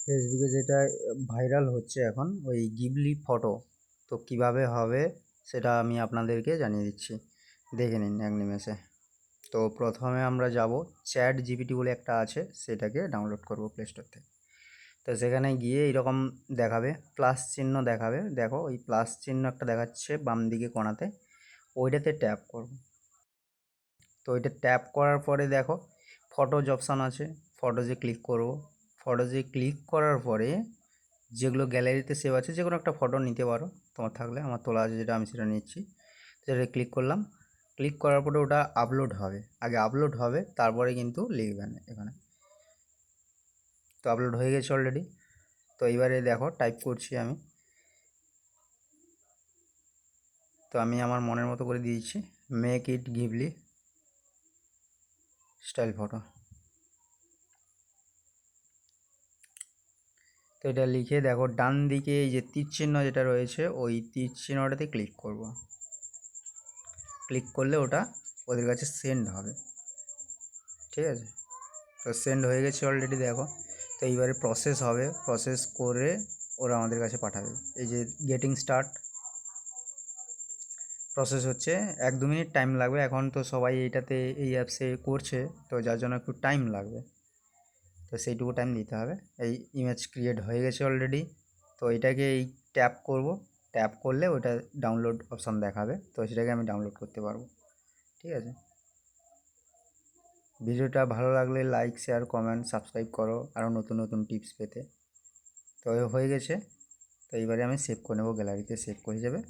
ফেসবুকে যেটা ভাইরাল হচ্ছে এখন ওই গিবলি ফটো, তো কিভাবে হবে সেটা আমি আপনাদেরকে জানিয়ে দিচ্ছি, দেখে নিন এক নিমেষে। তো প্রথমে আমরা যাব চ্যাট জিপিটি বলে একটা আছে, সেটাকে ডাউনলোড করব প্লে স্টোর থেকে। তো সেখানে গিয়ে এইরকম দেখাবে, প্লাস চিহ্ন দেখাবে, দেখো ওই প্লাস চিহ্ন একটা দেখাচ্ছে বাম দিকে কোণাতে, ওইটাতে ট্যাপ করব। তো ওইটা ট্যাপ করার পরে দেখো ফটোজ অপশান আছে, ফটোজে ক্লিক করব। ফটোজে ক্লিক করার পরে যেগুলো গ্যালারিতে সেভ আছে যে কোনো একটা ফটো নিতে পারো তোমার থাকলে, আমার তোলা আছে যেটা আমি সেটা নিচ্ছি। সেটা ক্লিক করলাম, ক্লিক করার পরে ওটা আপলোড হবে, আগে আপলোড হবে তারপরে কিন্তু লিখবেন এখানে। তো আপলোড হয়ে গেছে অলরেডি। তো এইবারে দেখো টাইপ করছি আমি, তো আমি আমার মনের মতো করে দিয়েছি, make it Ghibli style photo. তো এটা লিখে দেখো ডান দিকে এই যে তীর চিহ্ন যেটা রয়েছে ওই তীর চিহ্নটাতে ক্লিক করব। ক্লিক করলে ওটা ওদের কাছে সেন্ড হবে, ঠিক আছে। তো সেন্ড হয়ে গেছে অলরেডি দেখো। তো এইবারে প্রসেস হবে, প্রসেস করে ওরা আমাদের কাছে পাঠাবে। এই যে গেটিং স্টার্ট প্রসেস হচ্ছে, 1-2 মিনিট টাইম লাগবে, এখন তো সবাই এইটাতে এই অ্যাপসে করছে, তো যার জন্য একটু টাইম লাগবে, তো সেইটুকু টাইম দিতে হবে। এই ইমেজ ক্রিয়েট হয়ে গেছে অলরেডি। তো এটাকে এই ট্যাপ করব, ট্যাপ করলে ওটা ডাউনলোড অপশান দেখাবে, তো সেটাকে আমি ডাউনলোড করতে পারবো, ঠিক আছে। ভিডিওটা ভালো লাগলে লাইক, শেয়ার, কমেন্ট, সাবস্ক্রাইব করো আরও নতুন নতুন টিপস পেতে। তো হয়ে গেছে। তো এইবারে আমি সেভ করে নেবো, গ্যালারিতে সেভ হয়ে যাবে।